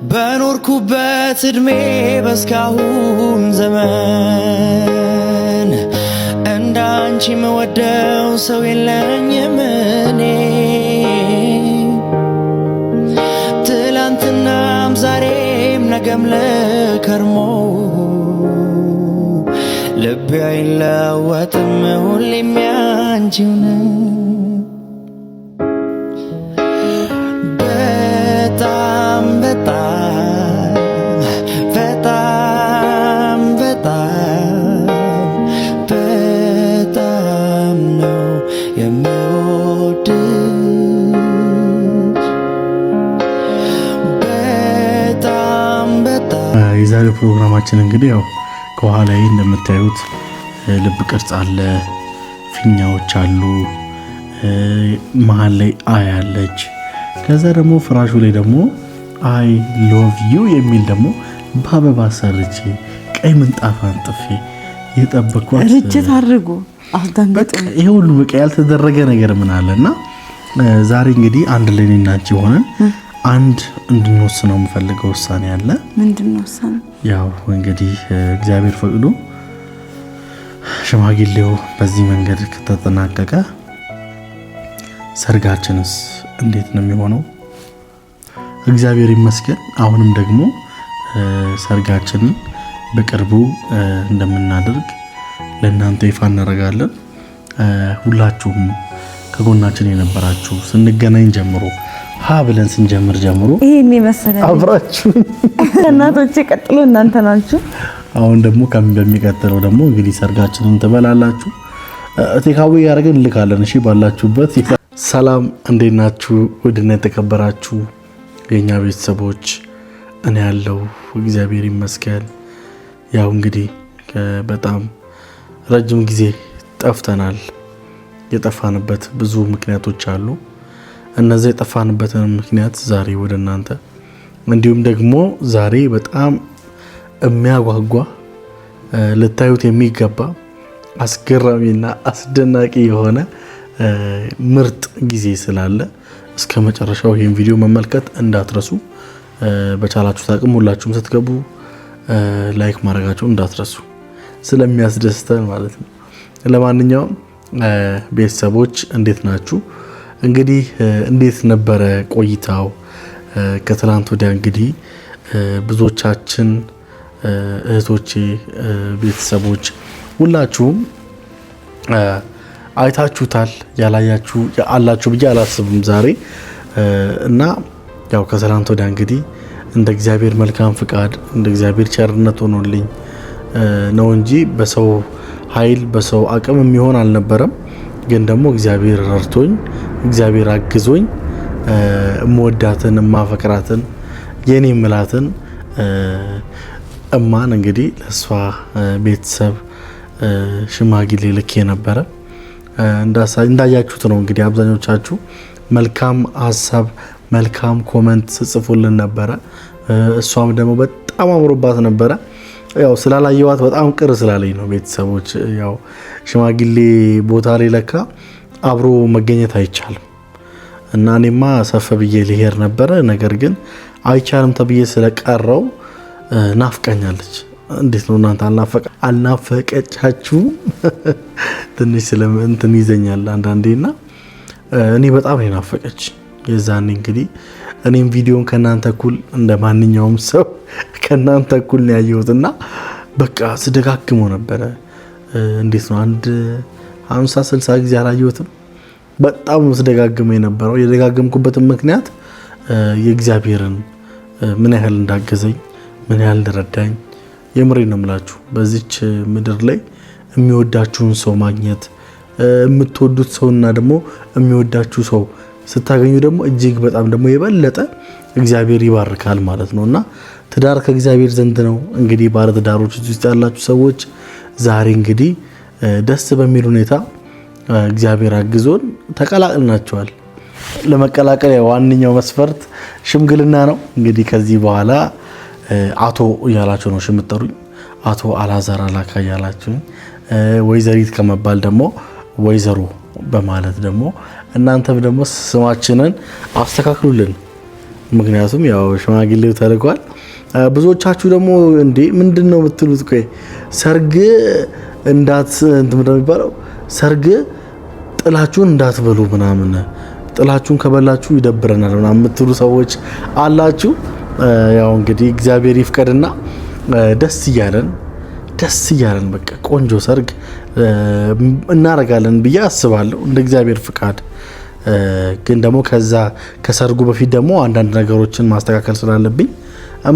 በኖርኩበት እድሜ በስካሁን ዘመን እንዳንቺ መወደው ሰው የለኝም እኔ ትላንትናም ዛሬም ነገም ለከርሞ ልቤ አይለወጥም ሁሌም ያንቺው ነው በጣም ነው የምወድሽ የዛሬው ፕሮግራማችን እንግዲህ ያው ከኋላ ላይ እንደምታዩት ልብ ቅርጽ አለ፣ ፊኛዎች አሉ፣ መሃል ላይ አይ አለች። ከዛ ደግሞ ፍራሹ ላይ ደግሞ አይ ሎቭ ዩ የሚል ደግሞ በአበባ ሰርቼ ቀይ ምንጣፍ አንጥፌ የጠበቅኳት ርጅት አድርጉ አስደንግጡ። ይሄ ሁሉ በቃ ያልተደረገ ነገር ምን አለና ዛሬ እንግዲህ አንድ ላይ ነን አንቺ ሆነን አንድ እንድንወስነው የምፈልገው ውሳኔ አለ። ምንድነው ውሳኔ? ያው እንግዲህ እግዚአብሔር ፈቅዶ ሽማግሌው በዚህ መንገድ ከተጠናቀቀ ሰርጋችንስ እንዴት ነው የሚሆነው? እግዚአብሔር ይመስገን አሁንም ደግሞ ሰርጋችንን በቅርቡ እንደምናደርግ ለእናንተ ይፋ እናደርጋለን። ሁላችሁም ከጎናችን የነበራችሁ ስንገናኝ ጀምሮ ሀ ብለን ስንጀምር ጀምሮ ይሄን የመሰለ አብራችሁ እናቶቼ ቀጥሎ እናንተ ናችሁ። አሁን ደግሞ በሚቀጥለው ደግሞ እንግዲህ ሰርጋችንን ትበላላችሁ። ቴካዊ ያደረግን እንልካለን። እሺ ባላችሁበት ሰላም እንዴት ናችሁ? ውድና የተከበራችሁ የኛ ቤተሰቦች እኔ ያለው እግዚአብሔር ይመስገን። ያው እንግዲህ በጣም ረጅም ጊዜ ጠፍተናል። የጠፋንበት ብዙ ምክንያቶች አሉ። እነዚህ የጠፋንበትን ምክንያት ዛሬ ወደ እናንተ እንዲሁም ደግሞ ዛሬ በጣም የሚያጓጓ ልታዩት የሚገባ አስገራሚና አስደናቂ የሆነ ምርጥ ጊዜ ስላለ እስከ መጨረሻው ይሄን ቪዲዮ መመልከት እንዳትረሱ። በቻላችሁት አቅም ሁላችሁም ስትገቡ ላይክ ማድረጋችሁን እንዳትረሱ ስለሚያስደስተን ማለት ነው። ለማንኛውም ቤተሰቦች እንዴት ናችሁ? እንግዲህ እንዴት ነበረ ቆይታው? ከትላንት ወዲያ እንግዲህ ብዙዎቻችን እህቶቼ፣ ቤተሰቦች ሁላችሁም አይታችሁታል። ያላያችሁ አላችሁ ብዬ አላስብም ዛሬ እና ያው ከትላንት ወዲያ እንግዲህ እንደ እግዚአብሔር መልካም ፍቃድ እንደ እግዚአብሔር ቸርነት ሆኖልኝ ነው እንጂ በሰው ኃይል በሰው አቅም የሚሆን አልነበረም። ግን ደግሞ እግዚአብሔር ረድቶኝ እግዚአብሔር አግዞኝ እምወዳትን እማፈቅራትን የኔ ምላትን እማን እንግዲህ ለሷ ቤተሰብ ሽማግሌ ልኬ ነበረ። እንዳያችሁት ነው እንግዲህ አብዛኞቻችሁ መልካም ሐሳብ መልካም ኮሜንት ጽፉልን ነበረ። እሷም ደግሞ በጣም አምሮባት ነበረ። ያው ስላላየዋት በጣም ቅር ስላለኝ ነው ቤተሰቦች። ያው ሽማግሌ ቦታ ላይ ለካ አብሮ መገኘት አይቻልም እና እኔማ ሰፈ ብዬ ልሄድ ነበረ። ነገር ግን አይቻልም ተብዬ ስለቀረው ናፍቀኛለች። እንዴት ነው እናንተ አልናፈቀቻችሁ? ትንሽ እንትን ይዘኛል አንዳንዴና እኔ በጣም ናፈቀች። የዛኔ እንግዲህ እኔም ቪዲዮን ከናንተ እኩል እንደ ማንኛውም ሰው ከናንተ እኩል ነው ያየሁትና በቃ ስደጋግመው ነበረ። እንዴት ነው አንድ 50-60 ጊዜ አላየሁትም። በጣም ስደጋግመው የነበረው የደጋገምኩበትን ምክንያት የእግዚአብሔርን ምን ያህል እንዳገዘኝ ምን ያህል እንደረዳኝ የምሬን ነው የምላችሁ። በዚች ምድር ላይ የሚወዳችሁን ሰው ማግኘት የምትወዱት ሰውና ደግሞ የሚወዳችሁ ሰው ስታገኙ ደግሞ እጅግ በጣም ደግሞ የበለጠ እግዚአብሔር ይባርካል ማለት ነውና ትዳር ከእግዚአብሔር ዘንድ ነው። እንግዲህ ባለ ትዳሮች ውስጥ ያላችሁ ሰዎች ዛሬ እንግዲህ ደስ በሚል ሁኔታ እግዚአብሔር አግዞን ተቀላቅለናቸዋል። ለመቀላቀል ዋነኛው መስፈርት ሽምግልና ነው። እንግዲህ ከዚህ በኋላ አቶ እያላችሁ ነው ሽምጠሩኝ። አቶ አላዛር አላካ እያላችሁ ወይዘሪት ከመባል ደግሞ ወይዘሮ በማለት ደግሞ እናንተም ደግሞ ስማችንን አስተካክሉልን። ምክንያቱም ያው ሽማግሌው ተልኳል። ብዙዎቻችሁ ደግሞ እንዴ ምንድነው የምትሉት? ቆይ ሰርግ እንደሚባለው ሰርግ ጥላችሁን እንዳትበሉ ምናምን ጥላችሁን ከበላችሁ ይደብረናል ምናምን የምትሉ ሰዎች አላችሁ። ያው እንግዲህ እግዚአብሔር ይፍቀድና ደስ እያለን በቃ ቆንጆ ሰርግ እናረጋለን ብዬ አስባለሁ እንደ እግዚአብሔር ፍቃድ። ግን ደግሞ ከሰርጉ በፊት ደግሞ አንዳንድ ነገሮችን ማስተካከል ስላለብኝ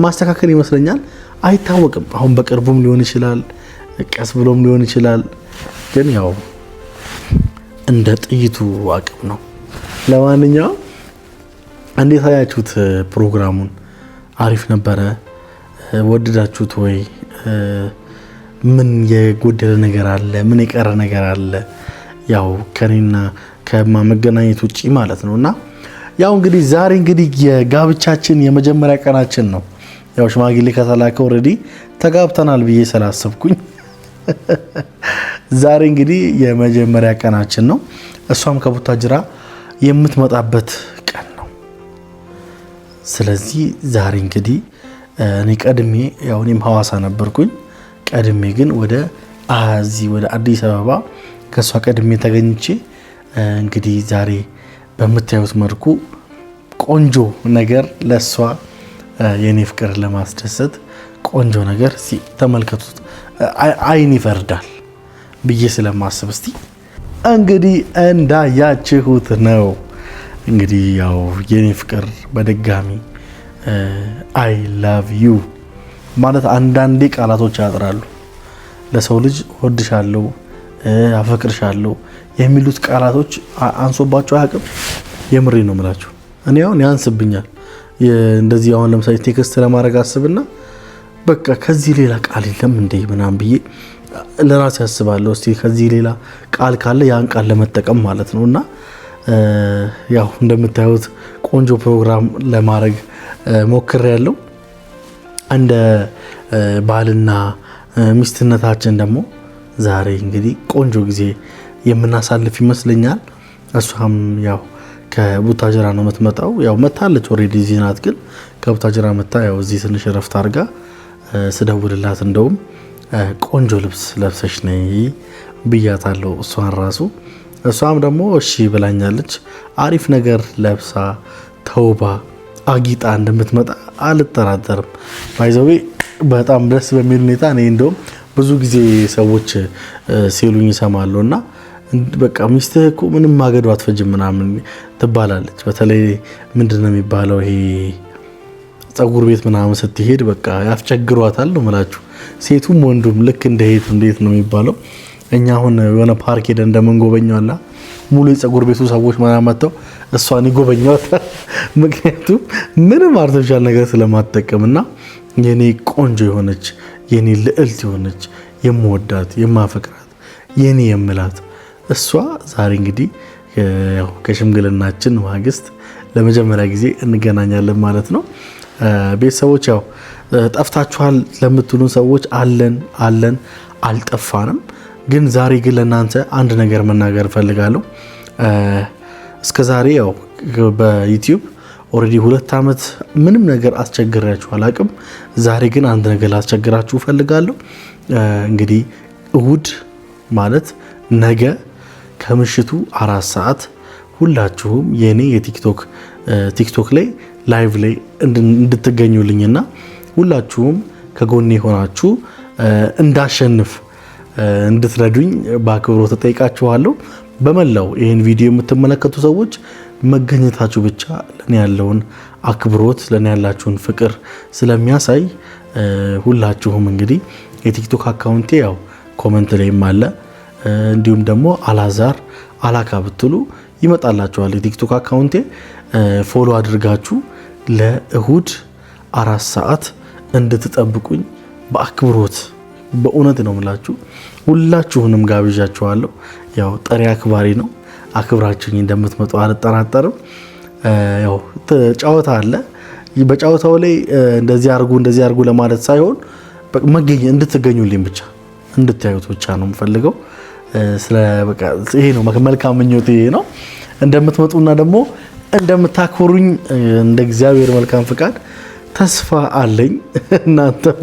ማስተካከል ይመስለኛል። አይታወቅም። አሁን በቅርቡም ሊሆን ይችላል፣ ቀስ ብሎም ሊሆን ይችላል። ግን ያው እንደ ጥይቱ አቅም ነው። ለማንኛውም እንዴት አያችሁት ፕሮግራሙን? አሪፍ ነበረ? ወደዳችሁት ወይ? ምን የጎደለ ነገር አለ? ምን የቀረ ነገር አለ? ያው ከኔና ከመገናኘት ውጪ ማለት ነውና ያው እንግዲህ ዛሬ እንግዲህ የጋብቻችን የመጀመሪያ ቀናችን ነው። ያው ሽማግሌ ከተላከ ኦሬዲ ተጋብተናል ብዬ ስላሰብኩኝ ዛሬ እንግዲህ የመጀመሪያ ቀናችን ነው። እሷም ከቡታጅራ የምትመጣበት ቀን ነው። ስለዚህ ዛሬ እንግዲህ እኔ ቀድሜ ያው እኔም ሐዋሳ ነበርኩኝ። ቀድሜ ግን ወደ አዲስ አበባ ከሷ ቀድሜ ተገኝቼ እንግዲህ ዛሬ በምታዩት መልኩ ቆንጆ ነገር ለሷ የኔ ፍቅር ለማስደሰት ቆንጆ ነገር ተመልከቱት። አይን ይፈርዳል ብዬ ስለማስብ እስቲ እንግዲህ እንዳያችሁት ነው። እንግዲህ ያው የኔ ፍቅር በድጋሚ አይ ላቭ ዩ ማለት አንዳንዴ ቃላቶች ያጥራሉ። ለሰው ልጅ ወድሻለሁ፣ አፈቅርሻለሁ የሚሉት ቃላቶች አንሶባቸው አያውቅም። የምሬ ነው የምላችሁ። እኔ አሁን ያንስብኛል እንደዚህ አሁን ለምሳሌ ቴክስት ለማድረግ አስብና በቃ ከዚህ ሌላ ቃል የለም እንዴ ምናምን ብዬ ለራሴ ያስባለሁ። እስቲ ከዚህ ሌላ ቃል ካለ ያን ቃል ለመጠቀም ማለት ነውና ያው እንደምታዩት ቆንጆ ፕሮግራም ለማድረግ ሞክሬያለሁ። እንደ ባልና ሚስትነታችን ደግሞ ዛሬ እንግዲህ ቆንጆ ጊዜ የምናሳልፍ ይመስለኛል። እሷም ያው ከቡታጅራ ነው የምትመጣው። ያው መታለች ኦሬዲ እዚህ ናት። ግን ከቡታጅራ መጣ ያው እዚህ ትንሽ ረፍት አድርጋ ስደውልላት እንደውም ቆንጆ ልብስ ለብሰሽ ነይ ብያታለሁ እሷን ራሱ። እሷም ደግሞ እሺ ብላኛለች። አሪፍ ነገር ለብሳ ተውባ አጊጣ እንደምትመጣ አልጠራጠርም። ባይዘዌ በጣም ደስ በሚል ሁኔታ እኔ እንደውም ብዙ ጊዜ ሰዎች ሲሉኝ ይሰማሉና በቃ ሚስትህ እኮ ምንም ማገዶ አትፈጅም ምናምን ትባላለች። በተለይ ምንድነው የሚባለው ይሄ ጸጉር ቤት ምናምን ስትሄድ በቃ ያስቸግሯታል ነው የምላችሁ። ሴቱም ወንዱም ልክ እንደ ሄት እንዴት ነው የሚባለው? እኛ አሁን የሆነ ፓርክ ሄደን እንደምንጎበኘውላ ሙሉ የጸጉር ቤቱ ሰዎች ምናምን መጥተው እሷን ይጎበኛታል። ምክንያቱም ምንም አርቲፊሻል ነገር ስለማትጠቀምና የኔ ቆንጆ የሆነች የኔ ልዕልት የሆነች የምወዳት የማፈቅራት የኔ የምላት እሷ ዛሬ እንግዲህ ያው ከሽምግልናችን ማግስት ለመጀመሪያ ጊዜ እንገናኛለን ማለት ነው። ቤተሰቦች ያው ጠፍታችኋል ለምትሉን ሰዎች አለን አልጠፋንም። ግን ዛሬ ግን ለእናንተ አንድ ነገር መናገር እፈልጋለሁ። እስከዛሬ ያው በዩቲዩብ ኦሬዲ 2 ዓመት ምንም ነገር አስቸግራችሁ አላቅም። ዛሬ ግን አንድ ነገር ላስቸግራችሁ እፈልጋለሁ። እንግዲህ እሁድ ማለት ነገ ከምሽቱ 4 ሰዓት ሁላችሁም የኔ ቲክቶክ ላይ ላይቭ ላይ እንድትገኙልኝና ሁላችሁም ከጎኔ ሆናችሁ እንዳሸንፍ እንድትረዱኝ በአክብሮት ተጠይቃችኋለሁ። በመላው ይህን ቪዲዮ የምትመለከቱ ሰዎች መገኘታችሁ ብቻ ለኔ ያለውን አክብሮት ለኔ ያላችሁን ፍቅር ስለሚያሳይ ሁላችሁም እንግዲህ የቲክቶክ አካውንቴ ያው ኮሜንት ላይም አለ። እንዲሁም ደግሞ አላዛር አላካ ብትሉ ይመጣላችኋል የቲክቶክ አካውንቴ። ፎሎ አድርጋችሁ ለእሁድ 4 ሰዓት እንድትጠብቁኝ በአክብሮት በእውነት ነው የምላችሁ። ሁላችሁንም ጋብዣችኋለሁ። ያው ጠሪ አክባሪ ነው። አክብራችሁኝ እንደምትመጡ አልጠራጠርም። ያው ጨዋታ አለ። በጨዋታው ላይ እንደዚህ አርጉ ለማለት ሳይሆን እንድትገኙልኝ ብቻ እንድታዩት ብቻ ነው የምፈልገው። ይሄ ነው መልካም ምኞቴ ነው። እንደምትመጡና ደግሞ እንደምታክብሩኝ እንደ እግዚአብሔር መልካም ፍቃድ ተስፋ አለኝ። እናንተም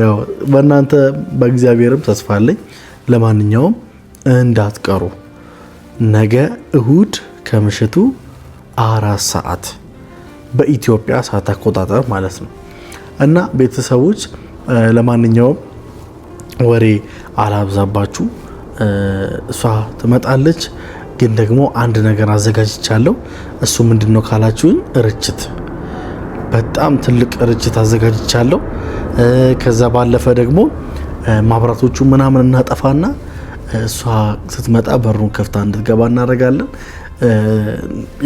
ያው በእናንተ በእግዚአብሔርም ተስፋ አለኝ። ለማንኛውም እንዳትቀሩ ነገ እሁድ ከምሽቱ 4 ሰዓት በኢትዮጵያ ሰዓት አቆጣጠር ማለት ነው እና ቤተሰቦች ለማንኛውም ወሬ አላብዛባችሁ። እሷ ትመጣለች፣ ግን ደግሞ አንድ ነገር አዘጋጅቻለሁ። እሱ ምንድነው ካላችሁኝ ርችት፣ በጣም ትልቅ ርችት አዘጋጅቻለሁ። ከዛ ባለፈ ደግሞ ማብራቶቹ ምናምን እናጠፋና እሷ ስትመጣ በሩን ከፍታ እንድትገባ እናደርጋለን።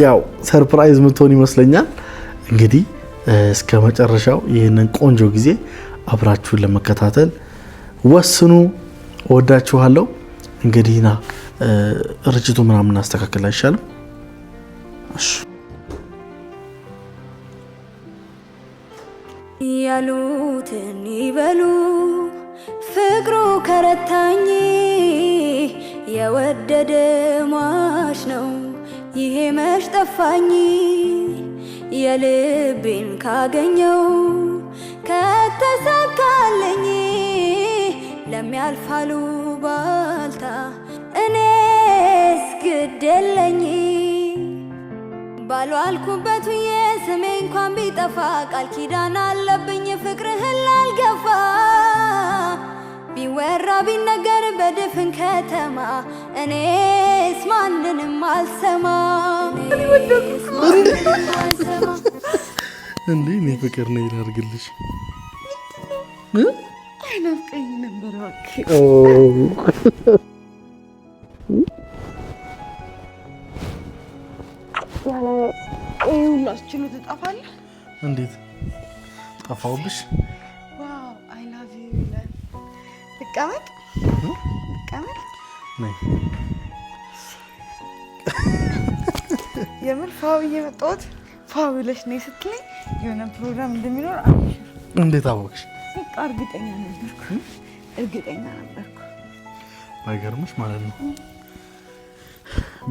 ያው ሰርፕራይዝ ምትሆን ይመስለኛል። እንግዲህ እስከ መጨረሻው ይህንን ቆንጆ ጊዜ አብራችሁን ለመከታተል ወስኑ። ወዳችኋለሁ። እንግዲህ ና ርችቱ ምናምን አስተካክል አይሻልም? እሺ ያሉትን ይበሉ ፍቅሩ ከረታኝ የወደደ ሟች ነው ይሄ መች ጠፋኝ የልቤን ካገኘው ከተሳካለኝ ለሚያልፋሉ ባልታ እኔስ ግድ የለኝ ባልዋልኩበት የስሜ እንኳን ቢጠፋ ቃል ኪዳን አለብኝ ፍቅርህን ላልገፋ ቢወራ ቢነገር በድፍን ከተማ እኔስ ማንንም አልሰማ እንዴ እኔ ፍቅር ነው ይላርግልሽ አይናፍቀኝ ነበር ወክ ያለ ሁላችሁ ትጠፋለህ። እንዴት ጠፋውብሽ? ዋው አይ ላቭ ዩ ይላል። ልቀመጥ ነይ የምር ፋው እየመጣሁት ፋው ብለሽ ነይ ስትለኝ የሆነ ፕሮግራም እንደሚኖር አልሽ። እንዴት አወቅሽ? በቃ እርግጠኛ ነበርኩ። ባይገርምሽ ማለት ነው።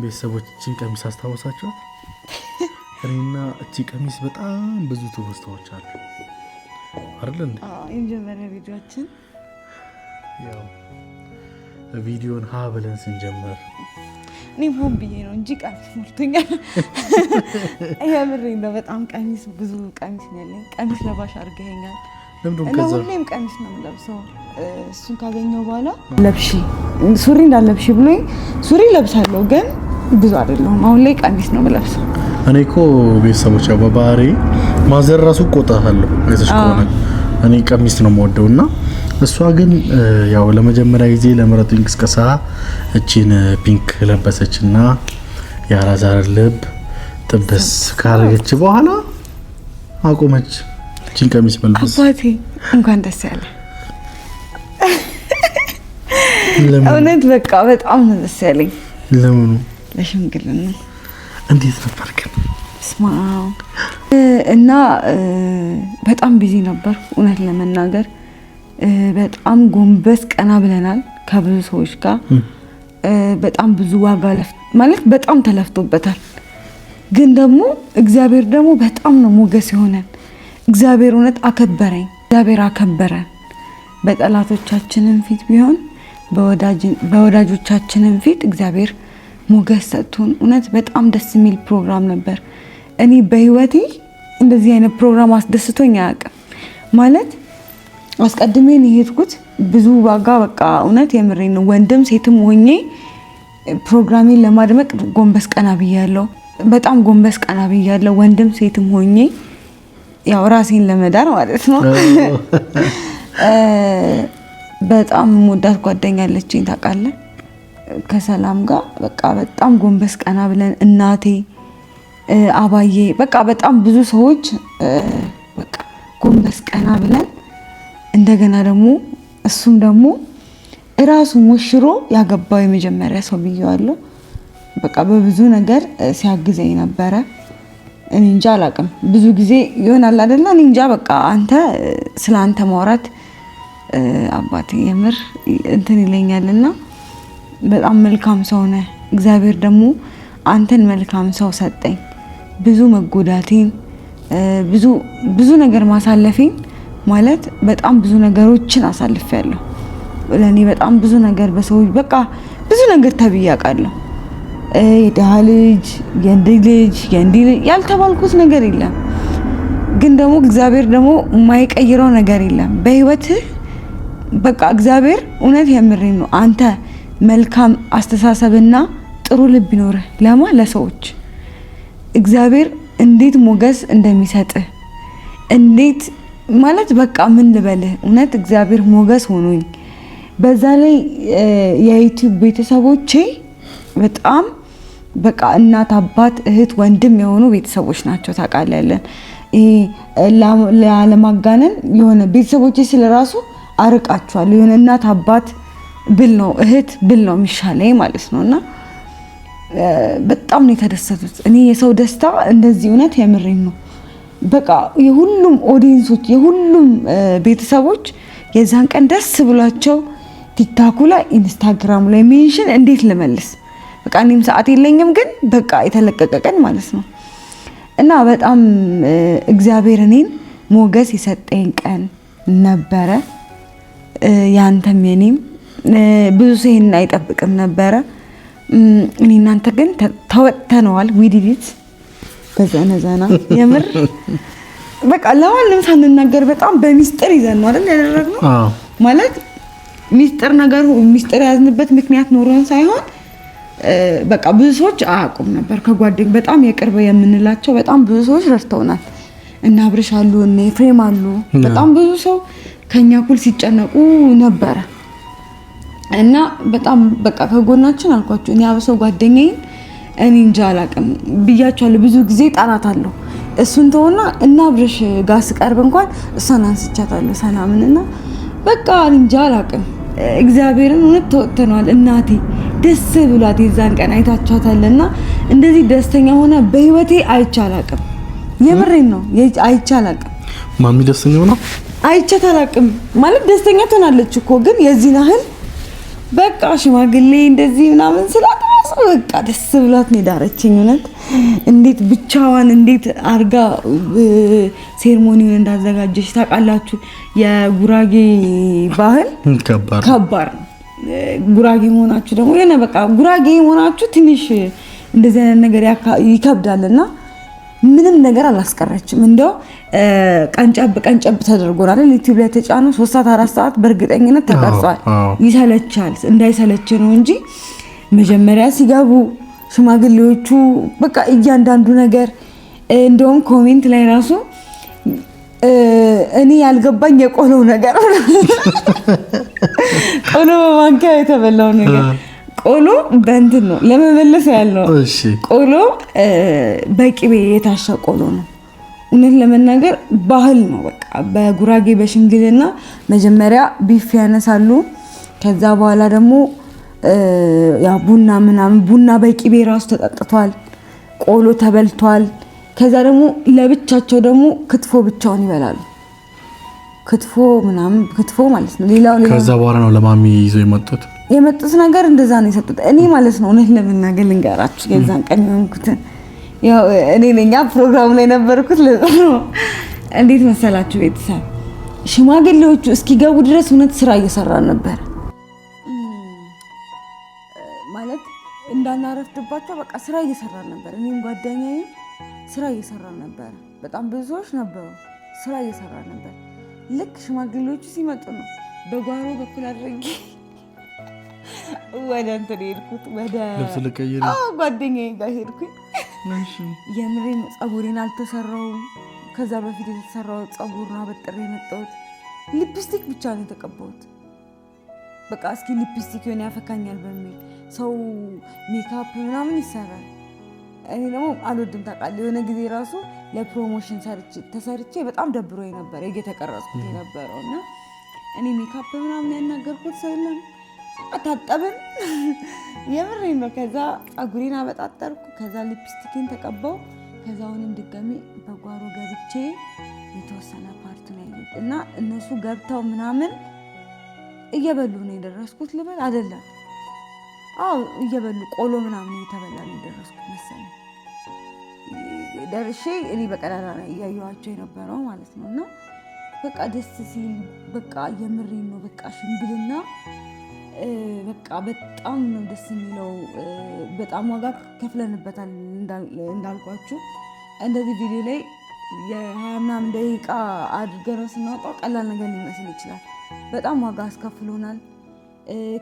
ቤተሰቦችን ቀሚስ አስታወሳችኋት? እኔና እቺ ቀሚስ በጣም ብዙ ትውስታዎች አሉ አይደል እንዴ? የመጀመሪያ ቪዲዮአችን ያው ቪዲዮን ሀ ብለን ስንጀምር እኔም ሆን ብዬ ነው እንጂ ቀሚስ ሞልቶኛል። የምሬን ነው። በጣም ቀሚስ ብዙ ቀሚስ ነው ያለኝ። ቀሚስ ለባሽ አድርገኸኛል። ሁሌም ቀሚስ ነው የምለብሰው። እሱን ካገኘው በኋላ ለብሺ ሱሪ እንዳለብሺ ብሎኝ ሱሪ ለብሳለሁ፣ ግን ብዙ አይደለም። አሁን ላይ ቀሚስ ነው የምለብሰው። እኔ እኮ ቤተሰቦች ያው በባህሪ ማዘር ራሱ ቆጣታለሁ አይተሽ ከሆነ እኔ ቀሚስ ነው የምወደውና እሷ ግን ያው ለመጀመሪያ ጊዜ ለምረጡኝ ቅስቀሳ እቺን ፒንክ ለበሰችና የአላዛር ልብ ጥብስ ካረገች በኋላ አቆመች እቺን ቀሚስ መልበስ። አባቴ እንኳን ደስ ያለ። እውነት በቃ በጣም ነው ደስ ያለኝ። ለምኑ? ለሽምግልና። እንዴት ነበር ግን? ስማ እና በጣም ቢዚ ነበር እውነት ለመናገር። በጣም ጎንበስ ቀና ብለናል ከብዙ ሰዎች ጋር። በጣም ብዙ ዋጋ ማለት በጣም ተለፍቶበታል። ግን ደግሞ እግዚአብሔር ደግሞ በጣም ነው ሞገስ የሆነን። እግዚአብሔር እውነት አከበረኝ። እግዚአብሔር አከበረን። በጠላቶቻችንም ፊት ቢሆን በወዳጆቻችንም ፊት እግዚአብሔር ሞገስ ሰጥቶን እውነት በጣም ደስ የሚል ፕሮግራም ነበር። እኔ በህይወቴ እንደዚህ አይነት ፕሮግራም አስደስቶኝ አያውቅም። ማለት አስቀድሜ ነው የሄድኩት ብዙ ዋጋ በቃ እውነት የምሬን ነው። ወንድም ሴትም ሆኜ ፕሮግራሜን ለማድመቅ ጎንበስ ቀና ብያለሁ። በጣም ጎንበስ ቀና ብያለሁ። ወንድም ሴትም ሆኜ ያው ራሴን ለመዳር ማለት ነው። በጣም ወዳት ጓደኛ አለችኝ ታውቃለህ። ከሰላም ጋር በቃ በጣም ጎንበስ ቀና ብለን እናቴ አባዬ በቃ በጣም ብዙ ሰዎች በቃ ጎንበስ ቀና ብለን እንደገና ደግሞ እሱም ደግሞ እራሱ ሙሽሮ ያገባው የመጀመሪያ ሰው ብየዋለሁ። በቃ በብዙ ነገር ሲያግዘኝ ነበረ። እኔ እንጃ አላውቅም። ብዙ ጊዜ ይሆናል አይደል? እኔ እንጃ በቃ አንተ ስላንተ ማውራት አባቴ የምር እንትን ይለኛልና በጣም መልካም ሰው ነህ። እግዚአብሔር ደግሞ አንተን መልካም ሰው ሰጠኝ። ብዙ መጎዳቴን ብዙ ነገር ማሳለፌን ማለት በጣም ብዙ ነገሮችን አሳልፌያለሁ። ለኔ በጣም ብዙ ነገር በሰዎች በቃ ብዙ ነገር ተብዬ አውቃለሁ። የድሃ ልጅ፣ የእንዲህ ልጅ ያልተባልኩት ነገር የለም። ግን ደግሞ እግዚአብሔር ደግሞ የማይቀይረው ነገር የለም በህይወትህ። በቃ እግዚአብሔር እውነት የምሬን ነው። አንተ መልካም አስተሳሰብና ጥሩ ልብ ይኖርህ ለሰዎች እግዚአብሔር እንዴት ሞገስ እንደሚሰጥህ እንዴት ማለት በቃ ምን ልበልህ፣ እውነት እግዚአብሔር ሞገስ ሆኖኝ በዛ ላይ የዩቲዩብ ቤተሰቦቼ በጣም በቃ እናት፣ አባት፣ እህት፣ ወንድም የሆኑ ቤተሰቦች ናቸው። ታውቃለህ ለማጋነን የሆነ ቤተሰቦቼ ስለራሱ አርቃቸዋለሁ። የሆነ እናት አባት ብል ነው እህት ብል ነው የሚሻለኝ ማለት ነውና በጣም ነው የተደሰቱት። እኔ የሰው ደስታ እንደዚህ እውነት የምሬን ነው። በቃ የሁሉም ኦዲየንሶች የሁሉም ቤተሰቦች የዛን ቀን ደስ ብሏቸው ቲክታኩ ላይ ኢንስታግራም ላይ ሜንሽን እንዴት ልመልስ በቃ እኔም ሰዓት የለኝም ግን በቃ የተለቀቀ ቀን ማለት ነው እና በጣም እግዚአብሔር እኔን ሞገስ የሰጠኝ ቀን ነበረ። ያንተም የኔም ብዙ ሰው ይሄን አይጠብቅም ነበረ። እኔ እናንተ ግን ተወጥተነዋል። ዊዲዲት በዘነዘና የምር በቃ ለማንም ሳንናገር በጣም በሚስጥር ይዘን ነው አይደል ያደረግነው። ማለት ሚስጥር ያዝንበት ምክንያት ኖሮን ሳይሆን በቃ ብዙ ሰዎች አያውቁም ነበር። ከጓደኛ በጣም የቅርብ የምንላቸው በጣም ብዙ ሰዎች ረድተውናል። እና አብርሽ አሉ እና ኤፍሬም አሉ። በጣም ብዙ ሰው ከኛ እኩል ሲጨነቁ ነበረ እና በጣም በቃ ከጎናችን አልኳችሁ። እኔ አብሰው ጓደኛዬን እኔ እንጃ አላውቅም ብያቸዋለሁ። ብዙ ጊዜ ጣላታለሁ። እሱን ተውና እና አብርሽ ጋር ስቀርብ እንኳን እሷን አንስቻታለሁ ሰላምንና በቃ እንጃ አላውቅም። እግዚአብሔርን እውነት ተወጥተናል። እናቴ ደስ ብሏት የዛን ቀን አይታቻታልና እንደዚህ ደስተኛ ሆነ በህይወቴ አይቼ አላውቅም። የምሬን ነው አይቼ አላውቅም። ማሚ ደስተኛ ሆና አይቼ አላውቅም። ማለት ደስተኛ ትሆናለች እኮ ግን የዚህን ያህል በቃ ሽማግሌ እንደዚህ ምናምን ስላጣስ በቃ ደስ ብሏት ነው ዳረችኝ። እውነት እንዴት ብቻዋን እንዴት አርጋ ሴርሞኒውን እንዳዘጋጀች ታውቃላችሁ። የጉራጌ ባህል ከባድ ነው። ጉራጌ መሆናችሁ ደግሞ የሆነ በቃ ጉራጌ መሆናችሁ ትንሽ እንደዚህ አይነት ነገር ይከብዳልና ምንም ነገር አላስቀረችም። እንደው ቀንጨብ ተደርጎና አይደል ዩቲዩብ ላይ ተጫኑ 3 ሰዓት 4 ሰዓት በእርግጠኝነት ተቀርጿል። ይሰለቻል እንዳይሰለች ነው እንጂ መጀመሪያ ሲገቡ ሽማግሌዎቹ በቃ እያንዳንዱ ነገር እንደውም ኮሜንት ላይ ራሱ እኔ ያልገባኝ የቆሎ ነገር ቆሎ በማንኪያ የተበላው ነገር ቆሎ በእንትን ነው ለመመለስ ያለው። ቆሎ በቅቤ የታሸ ቆሎ ነው። እውነት ለመናገር ባህል ነው። በቃ በጉራጌ በሽምግልና መጀመሪያ ቢፍ ያነሳሉ። ከዛ በኋላ ደግሞ ያ ቡና በቅቤ ራሱ ተጠጥቷል። ቆሎ ተበልቷል። ከዛ ደግሞ ለብቻቸው ደግሞ ክትፎ ብቻውን ይበላሉ። ክትፎ ማለት ነው። ሌላው ከዛ በኋላ ነው ለማሚ ይዘው የመጡት ነገር እንደዛ ነው የሰጡት። እኔ ማለት ነው እውነት ለመናገር ልንገራችሁ የዛን ቀን የሆንኩትን ያው እኔ ነኛ ፕሮግራም ላይ ነበርኩት። እንዴት መሰላችሁ ቤተሰብ ሽማግሌዎቹ እስኪገቡ ድረስ እውነት ስራ እየሰራን ነበር። ማለት እንዳናረፍድባቸው በቃ ስራ እየሰራን ነበር። እኔም ጓደኛዬም ስራ እየሰራን ነበር። በጣም ብዙ ሰዎች ነበሩ። ስራ እየሰራን ነበር። ልክ ሽማግሌዎቹ ሲመጡ ነው በጓሮ በኩል አድርጌ ወደ እንትን ሄድኩት። ወደ ጓደኛዬ ጋር ሄድኩኝ። የምሬን ፀጉሬን አልተሰራውም። ከዛ በፊት የተሰራው ፀጉርና በጥሬ የመጣሁት ሊፕስቲክ ብቻ ነው የተቀባሁት። በቃ እስኪ ሊፕስቲክ የሆነ ያፈካኛል በሚል ሰው ሜካፕ ምናምን ይሰራል። እኔ ደግሞ አልወድም ታውቃለህ። የሆነ ጊዜ ራሱ ለፕሮሞሽን ተሰርቼ በጣም ደብሮኝ ነበር እየተቀረጽኩት የነበረውና እኔ ሜካፕ ምናምን ያናገርኩት ሰው የለም። አታጠብን የምሬን ነው። ከዛ ፀጉሬን አበጣጠርኩ። ከዛ ሊፕስቲክን ተቀባው። ከዛ አሁንም ድጋሚ በጓሮ ገብቼ የተወሰነ ፓርት ላይ እና እነሱ ገብተው ምናምን እየበሉ ነው የደረስኩት ልበል አይደለም። እየበሉ ቆሎ ምናምን እየተበላ ነው የደረስኩት መሰለኝ። ደርሼ እኔ በቀዳዳ ላይ እያየኋቸው የነበረው ማለት ነው። እና በቃ ደስ ሲል በቃ የምሬን ነው። በቃ ሽምግልና በቃ በጣም ነው ደስ የሚለው። በጣም ዋጋ ከፍለንበታል እንዳልኳችሁ። እንደዚህ ቪዲዮ ላይ የ20 ምናምን ደቂቃ አድርገነው ስናወጣው ቀላል ነገር ሊመስል ይችላል። በጣም ዋጋ አስከፍሎናል።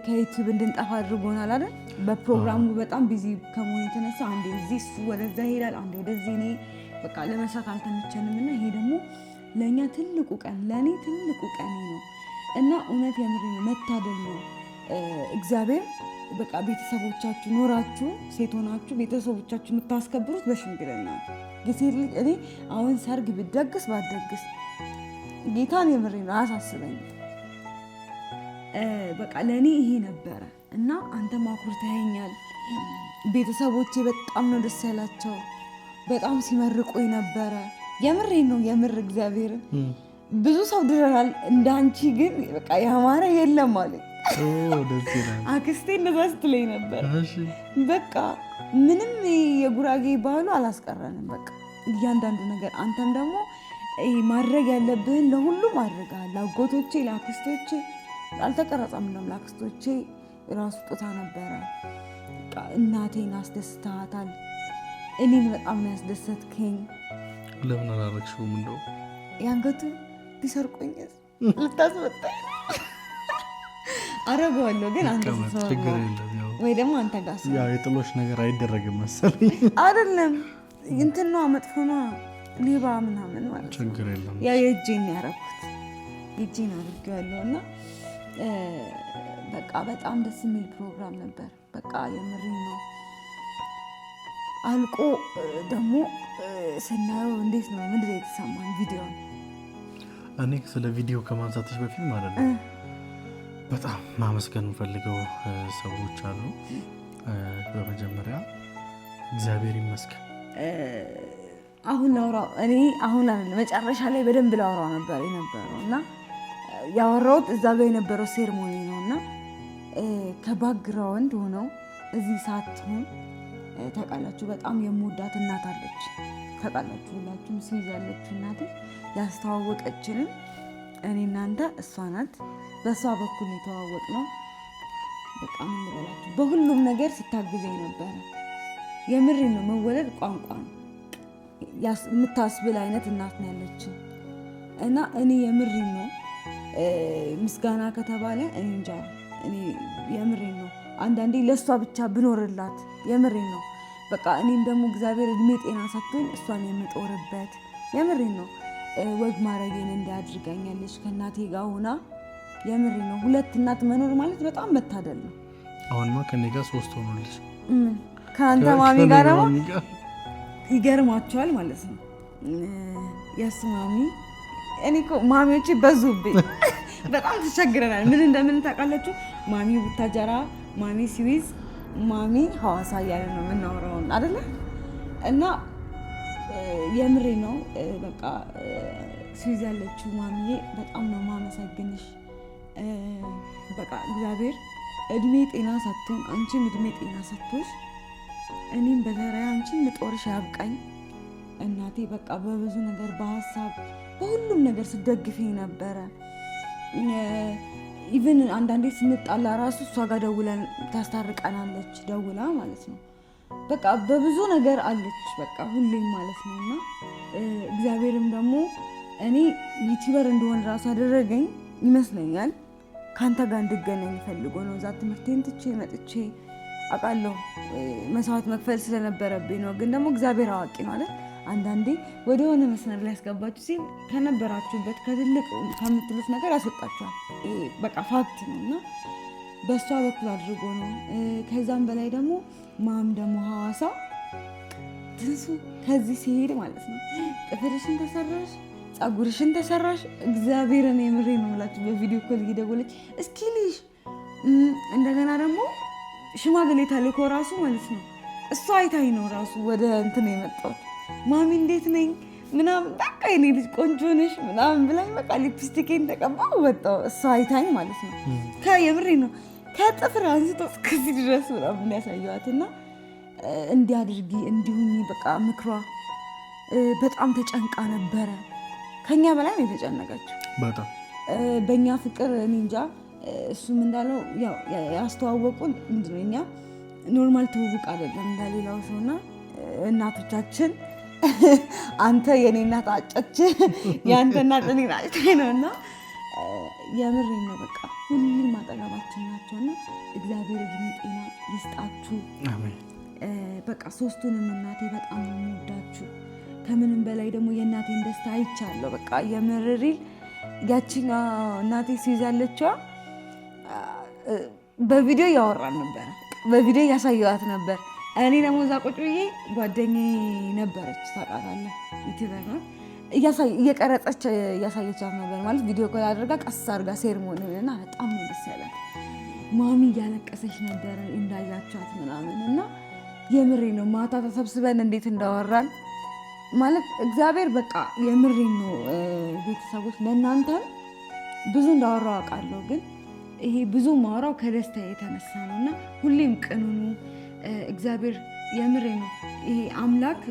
ከዩቲዩብ እንድንጠፋ አድርጎናል አይደል? በፕሮግራሙ በጣም ቢዚ ከመሆኑ የተነሳ አንዴ እዚህ እሱ ወደዛ ይሄዳል፣ አንዴ ወደዚህ። እኔ በቃ ለመስራት አልተመቸንም እና ይሄ ደግሞ ለእኛ ትልቁ ቀን ለእኔ ትልቁ ቀኔ ነው እና እውነት የምር መታደል ነው። እግዚአብሔር በቃ ቤተሰቦቻችሁ ኖራችሁ ሴት ሆናችሁ ቤተሰቦቻችሁ የምታስከብሩት በሽምግልና ጌቴ። እኔ አሁን ሰርግ ብደግስ ባደግስ ጌታን የምሬ ነው አያሳስበኝም። በቃ ለእኔ ይሄ ነበረ እና አንተም አኩርተኸኛል። ቤተሰቦቼ በጣም ነው ደስ ያላቸው። በጣም ሲመርቁኝ ነበረ። የምሬን ነው የምር እግዚአብሔርን ብዙ ሰው ድረናል። እንዳንቺ ግን በቃ ያማረ የለም ማለት አክስቴ እንደዛ ስትለኝ ነበር። በቃ ምንም የጉራጌ ባህሉ አላስቀረንም። በቃ እያንዳንዱ ነገር አንተም ደግሞ ማድረግ ያለብህን ለሁሉም አድርገሃል። ለአጎቶቼ ለአክስቶቼ አልተቀረጸም ነው ለአክስቶቼ ራሱ ጡታ ነበረ። እናቴን አስደስታታል። እኔን በጣም ነው ያስደሰትከኝ። ለምን አላረግሽውም? እንደው ያንገቱ ቢሰርቆኝስ ልታስመጣኝ አረገዋለሁ። ግን አንተ ችግር የለም ወይ ደግሞ አንተ ጋር ያው የጥሎሽ ነገር አይደረግም መሰለኝ። አይደለም እንትን ነው መጥፎ ነው ሌባ ምናምን ማለት ችግር የለም። ያው የእጄን ያረኩት የእጄን አድርጌዋለሁ እና በቃ በጣም ደስ የሚል ፕሮግራም ነበር። በቃ የምሬን ነው። አልቆ ደግሞ ስናየው እንዴት ነው ምንድን የተሰማን ቪዲዮ? እኔ ስለ ቪዲዮ ከማንሳትሽ በፊት ማለት ነው በጣም ማመስገን የምፈልገው ሰዎች አሉ። በመጀመሪያ እግዚአብሔር ይመስገን። አሁን ላውራው እኔ አሁን አይደለም መጨረሻ ላይ በደንብ ላውራው ነበር የነበረው እና ያወራሁት እዛ ጋር የነበረው ሴርሞኒ ነው እና ከባክግራውንድ ሆነው እዚህ ሳትሆን ታውቃላችሁ፣ በጣም የምወዳት እናት አለች። ታውቃላችሁ ሁላችሁም ስዊዝ ያለችው እናቴ ያስተዋወቀችንን እኔ እናንተ እሷ ናት። በእሷ በኩል የተዋወቅ ነው። በቃ ምን ልበላችሁ፣ በሁሉም ነገር ስታግዘኝ ነበረ። የምሬ ነው። መወለድ ቋንቋ ነው የምታስብል አይነት እናት ነው ያለችን እና እኔ የምሬ ነው። ምስጋና ከተባለ እኔ እንጃ። እኔ የምሬ ነው። አንዳንዴ ለእሷ ብቻ ብኖርላት የምሬ ነው። በቃ እኔም ደግሞ እግዚአብሔር እድሜ ጤና ሰጥቶኝ እሷን የምጦርበት የምሬ ነው። ወግ ማረጌን እንዳያድርጋኛለች ከእናቴ ጋር ሆና የምሬ ነው። ሁለት እናት መኖር ማለት በጣም መታደል ነው። አሁንማ ከኔ ጋር 3 ሆኖልሽ ከአንተ ማሚ ጋር ደግሞ ይገርማቸዋል ማለት ነው። የእሱ ማሚ እኔ እኮ ማሚዎቼ በዙብኝ። በጣም ተቸግረናል። ምን እንደምን ታውቃላችሁ? ማሚ ቡታጀራ፣ ማሚ ስዊዝ፣ ማሚ ሐዋሳ እያለ ነው የምናወራው አይደለ? እና የምሬ ነው። በቃ ስዊዝ ያለችው ማሚዬ በጣም ነው ማመሰግንሽ። በቃ እግዚአብሔር እድሜ ጤና ሰጥቶን አንቺም እድሜ ጤና ሰጥቶሽ እኔም በተራያ አንቺን ልጦርሽ ያብቃኝ እናቴ። በቃ በብዙ ነገር በሀሳብ በሁሉም ነገር ስደግፈኝ ነበረ። ኢቨን አንዳንዴ ስንጣላ ራሱ እሷ ጋር ደውለን ታስታርቀናለች፣ ደውላ ማለት ነው። በቃ በብዙ ነገር አለች በቃ ሁሌም ማለት ነው። እና እግዚአብሔርም ደግሞ እኔ ዩቲዩበር እንደሆን ራሱ ያደረገኝ ይመስለኛል። ከአንተ ጋር እንድገናኝ ፈልጎ ነው። እዛ ትምህርቴን ትቼ መጥቼ አውቃለሁ መስዋዕት መክፈል ስለነበረብኝ ነው። ግን ደግሞ እግዚአብሔር አዋቂ ነው አይደል? አንዳንዴ ወደ ሆነ መስመር ላይ ያስገባችሁ ሲል ከነበራችሁበት ከትልቅ ከምትሉት ነገር ያስወጣችኋል። በቃ ፋክት ነው እና በእሷ በኩል አድርጎ ነው። ከዛም በላይ ደግሞ ማም ደግሞ ሐዋሳ ትንሱ ከዚህ ሲሄድ ማለት ነው ጥፍርሽን ተሰራሽ፣ ጸጉርሽን ተሰራሽ። እግዚአብሔርን የምሬ ነው የምላችሁ በቪዲዮ ኮል እየደወለች እስኪ ልሽ እንደገና ደግሞ ሽማግሌ ተልኮ ራሱ ማለት ነው እሷ አይታኝ ነው ራሱ ወደ እንትን የመጣሁት። ማሚ እንዴት ነኝ ምናምን በቃ የኔ ልጅ ቆንጆ ነሽ ምናምን ብላኝ በቃ ሊፕስቲኬን ተቀባው ወጣሁ። እሷ አይታኝ ማለት ነው የምሬ ነው ከጥፍር አንስቶ እስከዚህ ድረስ ምናምን ያሳየዋት እና እንዲያድርጊ እንዲሁኝ በቃ ምክሯ በጣም ተጨንቃ ነበረ። ከኛ በላይ ነው የተጨነቀችው በጣም በእኛ ፍቅር። እኔ እንጃ እሱም እንዳለው ያው ያስተዋወቁን ምንድን ነው እኛ ኖርማል ትውውቅ አይደለም እንደሌላው ሰውና እናቶቻችን አንተ የኔ እናት አጨች ያንተ እናት እኔ ናቸው ነውና የምሬን ነው። በቃ ሁሉም አጠገባችን ናቸውና እግዚአብሔር እድሜ ጤና ይስጣችሁ። አሜን። በቃ ሶስቱንም እናቴ በጣም ነው የምወዳችሁ። ከምንም በላይ ደግሞ የእናቴን ደስታ አይቻለሁ። በቃ የምርሪ ያቺኛ እናቴ ሲይዛለችዋ በቪዲዮ ያወራን ነበር፣ በቪዲዮ ያሳየዋት ነበር። እኔ ደግሞ እዛ ቁጭ ብዬ ጓደኛዬ ነበረች ታውቃታለህ፣ ዩቲዩበር ነው እየቀረጸች እያሳየቻት ነበር። ማለት ቪዲዮ ኮል አድርጋ ቀስ አድርጋ ሴርሞኒውን እና በጣም ነው ደስ ያላት። ማሚ እያለቀሰች ነበር እንዳያቻት ምናምን እና የምሬ ነው። ማታ ተሰብስበን እንዴት እንዳወራን ማለት እግዚአብሔር በቃ የምሬ ነው። ቤተሰቦች ለእናንተ ብዙ እንዳወራው አውቃለሁ፣ ግን ይሄ ብዙ ማወራው ከደስታ የተነሳ ነው እና ሁሌም ቅኑኑ እግዚአብሔር የምሬ ነው። ይሄ አምላክ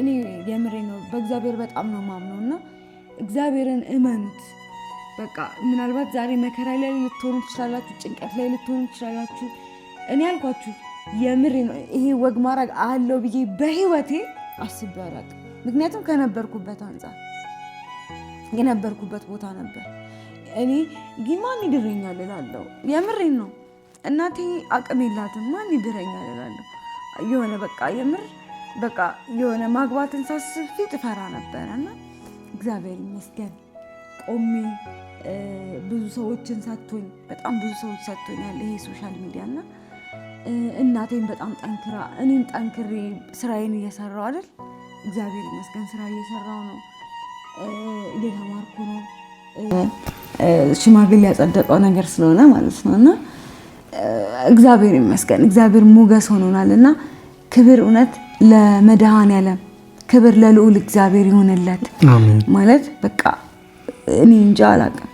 እኔ የምሬ ነው በእግዚአብሔር በጣም ነው ማምነው እና እግዚአብሔርን እመኑት። በቃ ምናልባት ዛሬ መከራ ላይ ልትሆኑ ትችላላችሁ፣ ጭንቀት ላይ ልትሆኑ ትችላላችሁ። እኔ ያልኳችሁ የምሬ ነው ይሄ ወግ ማድረግ አለው ብዬ በህይወቴ አስቤ አላውቅም። ምክንያቱም ከነበርኩበት አንጻር የነበርኩበት ቦታ ነበር። እኔ ግን ማን ይድረኛል እላለሁ። የምሬን ነው። እናቴ አቅም የላትም፣ ማን ይድረኛል እላለሁ። የሆነ በቃ የምር በቃ የሆነ ማግባትን ሳስብ ፊት እፈራ ነበረ እና እግዚአብሔር ይመስገን ቆሜ ብዙ ሰዎችን ሰጥቶኝ፣ በጣም ብዙ ሰዎች ሰጥቶኛል ይሄ ሶሻል ሚዲያ እና እናቴን በጣም ጠንክራ እኔም ጠንክሬ ስራዬን እየሰራው አይደል፣ እግዚአብሔር ይመስገን ስራ እየሰራው ነው፣ እየተማርኩ ነው። ሽማግሌ ያጸደቀው ነገር ስለሆነ ማለት ነው እና እግዚአብሔር ይመስገን እግዚአብሔር ሞገስ ሆኖናል እና ክብር እውነት ለመድኃኔዓለም ክብር ለልዑል እግዚአብሔር ይሆንለት ማለት በቃ እኔ እንጃ አላውቅም።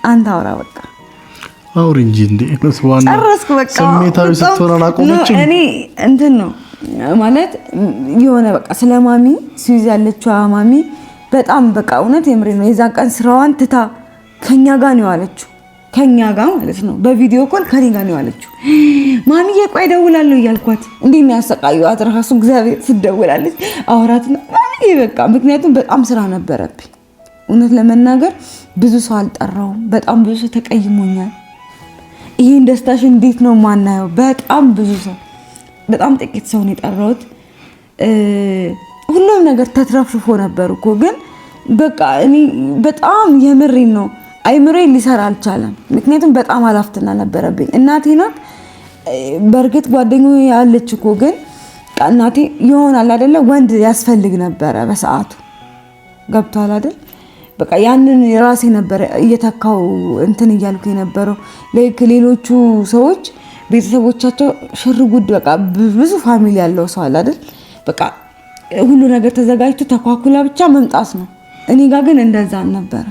አንተ አውራ በቃ አውሪ እንጂ እንዴ መስዋዕት ጨረስኩ። በቃ ስሜታዊ ስትሆን አቆመች። እኔ እንትን ነው ማለት የሆነ በቃ ስለማሚ ሲይዝ ያለችው ማሚ በጣም በቃ እውነት የምሬ ነው። የዛ ቀን ስራዋን ትታ ከኛ ጋር ነው ያለችው፣ ከኛ ጋር ማለት ነው። በቪዲዮ ኮል ከኔ ጋር ነው ያለችው። ማሚዬ ቆይ እደውላለሁ እያልኳት እንዴት ነው ያሰቃየኋት ራሱ እግዚአብሔር ስደውላለች አውራትና ማሚዬ በቃ ምክንያቱም በጣም ስራ ነበረብኝ። እውነት ለመናገር ብዙ ሰው አልጠራውም፣ በጣም ብዙ ሰው ተቀይሞኛል። ይሄን ደስታሽ እንዴት ነው ማናየው? በጣም ብዙ ሰው በጣም ጥቂት ሰው ነው የጠራሁት። ሁሉም ነገር ተትረፍርፎ ነበር እኮ ግን በቃ እኔ በጣም የምሬን ነው አይምሮዬ ሊሰራ አልቻለም። ምክንያቱም በጣም አላፍትና ነበረብኝ። እናቴ ናት በእርግጥ ጓደኛዬ ያለች እኮ ግን እናቴ ይሆናል አይደለ ወንድ ያስፈልግ ነበረ በሰዓቱ ገብቷል አይደል? በቃ ያንን ራሴ ነበር እየተካው እንትን እያልኩ የነበረው። ሌሎቹ ሰዎች ቤተሰቦቻቸው ሽርጉድ በቃ ብዙ ፋሚሊ ያለው ሰው አለ አይደል? በቃ ሁሉ ነገር ተዘጋጅቶ ተኳኩላ ብቻ መምጣት ነው። እኔ ጋር ግን እንደዛ አልነበረ።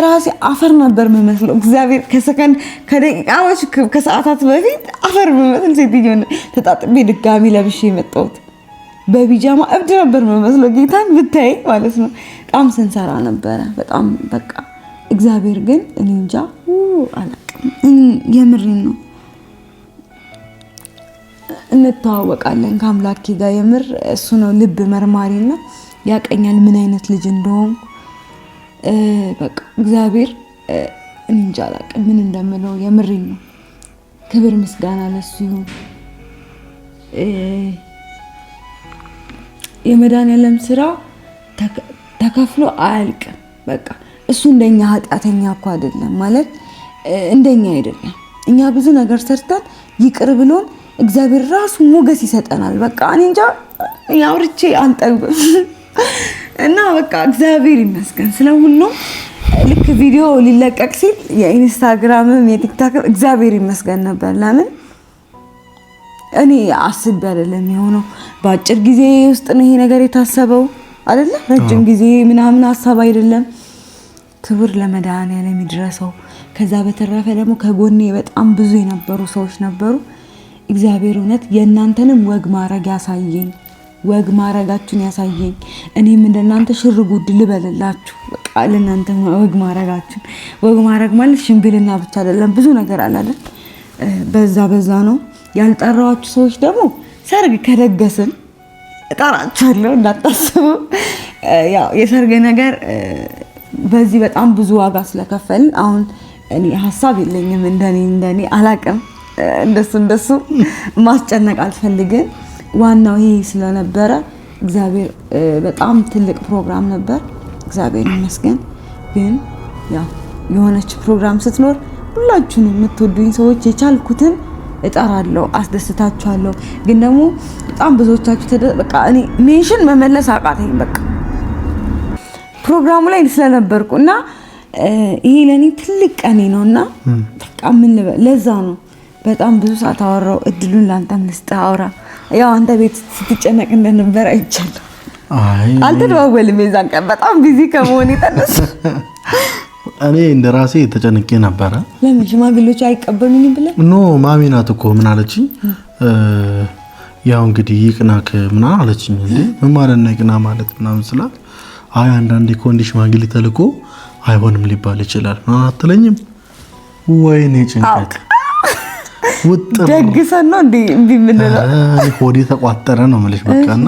ራሴ አፈር ነበር የምመስለው። እግዚአብሔር ከሰከንድ ከደቂቃዎች ከሰዓታት በፊት አፈር የምመስል ሴትዮ ተጣጥቤ ድጋሚ ለብሼ የመጣሁት በቢጃማ እብድ ነበር የምመስለው። ጌታን ብታይ ማለት ነው። በጣም ስንሰራ ነበረ በጣም በቃ እግዚአብሔር ግን እኔ እንጃ አላውቅም። የምሬን ነው። እንተዋወቃለን ከአምላኬ ጋር የምር እሱ ነው ልብ መርማሪና ያቀኛል ምን አይነት ልጅ እንደሆንኩ። በቃ እግዚአብሔር እኔ እንጃ አላውቅም ምን እንደምለው። የምሬን ነው። ክብር ምስጋና ለሱ ይሁን። የመድኃኔዓለም ስራ ተከፍሎ አያልቅም። በቃ እሱ እንደኛ ኃጢአተኛ እኮ አይደለም ማለት እንደኛ አይደለም። እኛ ብዙ ነገር ሰርተን ይቅር ብሎን እግዚአብሔር ራሱ ሞገስ ይሰጠናል። በቃ እኔ እንጃ ያውርቼ አንጠግብም እና በቃ እግዚአብሔር ይመስገን ስለሁሉም። ልክ ቪዲዮ ሊለቀቅ ሲል የኢንስታግራምም የቲክታክም እግዚአብሔር ይመስገን ነበር። ለምን እኔ አስቤ አይደለም የሆነው። በአጭር ጊዜ ውስጥ ነው ይሄ ነገር የታሰበው አይደለ? ረጅም ጊዜ ምናምን ሀሳብ አይደለም። ክብር ለመድኃኔዓለም ይድረሰው። ከዛ በተረፈ ደግሞ ከጎኔ በጣም ብዙ የነበሩ ሰዎች ነበሩ። እግዚአብሔር እውነት የእናንተንም ወግ ማድረግ ያሳየኝ ወግ ማረጋችሁን ያሳየኝ። እኔም እንደናንተ ሽር ጉድ ልበልላችሁ። በቃ ለናንተ ወግ ማረግ ማለት ሽምግልና ብቻ አይደለም፣ ብዙ ነገር አለ አይደል? በዛ ነው ያልጠራዋችሁ ሰዎች ደግሞ ሰርግ ከደገስን እጠራችኋለሁ እንዳታስቡ። ያው የሰርግ ነገር በዚህ በጣም ብዙ ዋጋ ስለከፈልን አሁን እኔ ሀሳብ የለኝም። እንደኔ አላቅም። እንደሱ ማስጨነቅ አልፈልግም። ዋናው ይሄ ስለነበረ እግዚአብሔር በጣም ትልቅ ፕሮግራም ነበር። እግዚአብሔር ይመስገን። ግን ያው የሆነች ፕሮግራም ስትኖር ሁላችሁንም የምትወዱኝ ሰዎች የቻልኩትን እጠራለሁ፣ አስደስታችኋለሁ። ግን ደግሞ በጣም ብዙዎቻችሁ በቃ እኔ ሜንሽን መመለስ አቃተኝ። በቃ ፕሮግራሙ ላይ ስለነበርኩ እና ይሄ ለኔ ትልቅ ቀኔ ነውና በቃ ምን ልበል። ለዛ ነው በጣም ብዙ ሰዓት አወራው። እድሉን ላንተም ልስጥህ አውራ። ያው አንተ ቤት ስትጨነቅ እንደነበር አይቻለሁ። አልተደዋወልም የዛን ቀን በጣም ቢዚ ከመሆን የተነሳ እኔ እንደራሴ ተጨንቄ ነበረ። ለምን ሽማግሌዎች አይቀበሉኝም ብለህ? ኖ ማሚ ናት እኮ ምን አለችኝ? ያው እንግዲህ ይቅናክ ምን አለችኝ? እንዴ ምን ማለት ነው ይቅና ማለት ምናምን ስላት፣ አይ አንዳንዴ ኮንዲሽ ሽማግሌ ተልኮ አይሆንም ሊባል ይችላል አትለኝም? ወይኔ ጭንቀት ውጥር ደግሰን ነው እንዴ እምቢ የምንለው? ሆዴ ተቋጠረ ነው የምልሽ። በቃና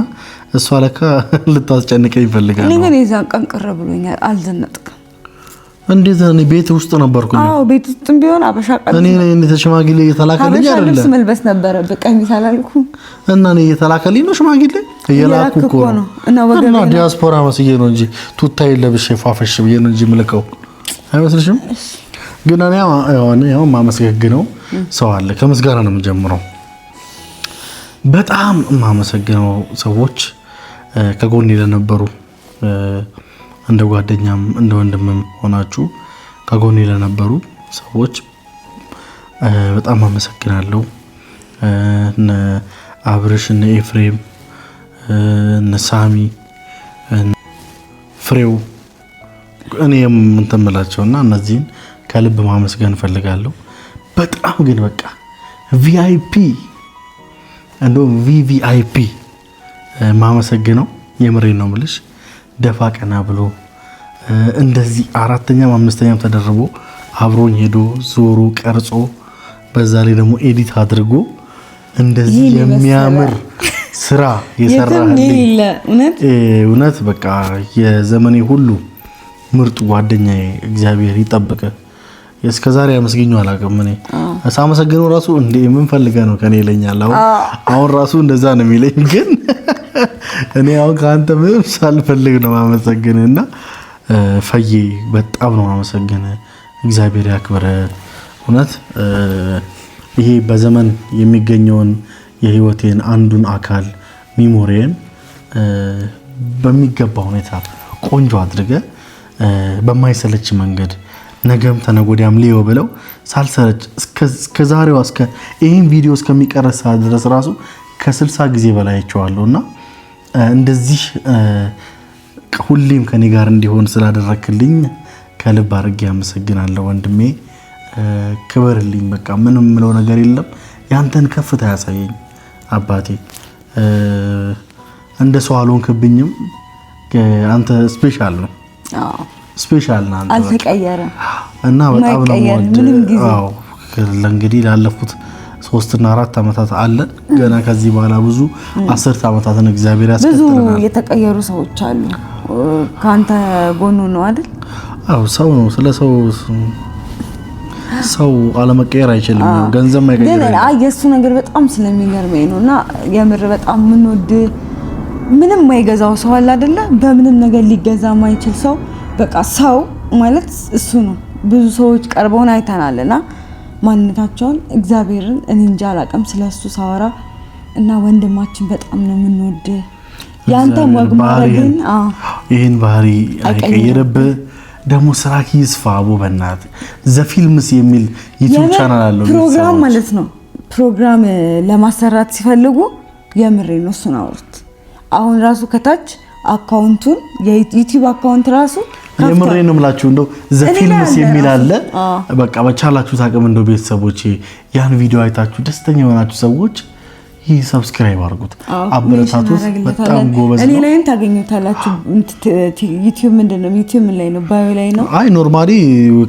እሷ ለካ ልታስጨንቀኝ ይፈልጋል። እኔ ግን የዛን ቀን ቅር ብሎኛል። አልዘነጥክም? እንዴት እኔ ቤት ውስጥ ነበርኩኝ። አዎ ቤት ውስጥም ቢሆን አበሻ ቀን እኔ ተሽማግሌ የተላከልኝ አይደለም። ልብስ መልበስ ነበረ በቀሚስ አላልኩም? እና እኔ የተላከልኝ ነው ሽማግሌ እየላኩ እኮ ነው። እና ዲያስፖራ መስዬ ነው እንጂ ቱታይ ለብሼ ፋፈሽ ብዬ ነው እንጂ ምልከው አይመስልሽም? ግን እኔ ያው ማመስገነው ሰው አለ። ከምስጋና ነው የምጀምረው። በጣም ማመሰግነው ሰዎች ከጎኔ ለነበሩ እንደ ጓደኛም እንደ ወንድምም ሆናችሁ ከጎኔ ለነበሩ ሰዎች በጣም አመሰግናለሁ። እነ አብርሽ፣ እነ ኤፍሬም፣ እነ ሳሚ፣ ፍሬው እኔም እንተምላቸውና እነዚህን ከልብ ማመስገን ፈልጋለሁ። በጣም ግን በቃ ቪአይፒ እንደው ቪቪአይፒ ማመሰግነው የምሬን ነው የምልሽ። ደፋ ቀና ብሎ እንደዚህ አራተኛም አምስተኛም ተደርቦ አብሮኝ ሄዶ ዞሮ ቀርጾ በዛ ላይ ደግሞ ኤዲት አድርጎ እንደዚህ የሚያምር ስራ የሰራልኝ እውነት በቃ የዘመኔ ሁሉ ምርጡ ጓደኛዬ እግዚአብሔር ይጠብቅ። እስከዛሬ አመስግኜው አላውቅም። እኔ ሳመሰግነው ራሱ እንዴ ምን ፈልገህ ነው ከኔ ይለኛል። አሁን ራሱ እንደዛ ነው የሚለኝ። ግን እኔ አሁን ካንተ ምንም ሳልፈልግ ነው ማመሰግንህና ፈዬ በጣም ነው ማመሰግንህ። እግዚአብሔር ያክብረ። እውነት ይሄ በዘመን የሚገኘውን የህይወቴን አንዱን አካል ሚሞሪየን በሚገባ ሁኔታ ቆንጆ አድርገህ በማይሰለች መንገድ ነገም ተነጎዳም ሊዮ ብለው ሳልሰለች እስከ ዛሬው እስከ ይሄን ቪዲዮ እስከሚቀርስ ድረስ ራሱ ከ60 ጊዜ በላይ አይቼዋለሁና እንደዚህ ሁሌም ከኔ ጋር እንዲሆን ስላደረክልኝ ከልብ አድርጌ አመሰግናለሁ ወንድሜ። ክብርልኝ። በቃ ምንም ምለው ነገር የለም። ያንተን ከፍታ ያሳየኝ አባቴ። እንደ ሰው አልሆንክብኝም። አንተ ስፔሻል ነው። ስፔሻል ነው አንተ። አልተቀየረም እና በጣም ነው አዎ። ለእንግዲህ ላለፉት 3 እና 4 አመታት አለ ገና ከዚህ በኋላ ብዙ 10 አመታትን እግዚአብሔር ያስከትለናል። ብዙ የተቀየሩ ሰዎች አሉ። ካንተ ጎኑ ነው አይደል? አዎ ሰው ነው። ስለ ሰው አለመቀየር አይችልም። ገንዘብ ማይቀየር ግን የሱ ነገር በጣም ስለሚገርመኝ ነውና የምር በጣም ምንወድ ምንም ማይገዛው ሰው አለ አይደለ? በምንም ነገር ሊገዛ ማይችል ሰው በቃ ሰው ማለት እሱ ነው። ብዙ ሰዎች ቀርበውን አይተናልና ማንነታቸውን እግዚአብሔርን እኔ እንጃ አላውቅም ስለሱ ሳወራ እና ወንድማችን በጣም ነው የምንወድ። ያንተ ወግ ማረግን ይሄን ባህሪ አይቀየርብህ። ደግሞ ስራክ ይስፋ አቦ በእናት ዘፊልምስ የሚል ዩቲዩብ ቻናል አለው ፕሮግራም ማለት ነው። ፕሮግራም ለማሰራት ሲፈልጉ የምሬ ነው እሱን አውርት። አሁን ራሱ ከታች አካውንቱን የዩቲዩብ አካውንት ራሱ የምሬ ነው የምላችሁ እንደው ዘፊልምስ የሚል አለ። በቃ በቻላችሁ ታቀም እንደው ቤተሰቦቼ ያን ቪዲዮ አይታችሁ ደስተኛ የሆናችሁ ሰዎች ይህ ሰብስክራይብ አድርጉት፣ አበረታቱት። በጣም ጎበዝ ነው። እኔ ላይም ታገኙታላችሁ። ዩቲዩብ ምንድነው? ዩቲዩብ ላይ ነው፣ ባዮ ላይ ነው። አይ ኖርማሊ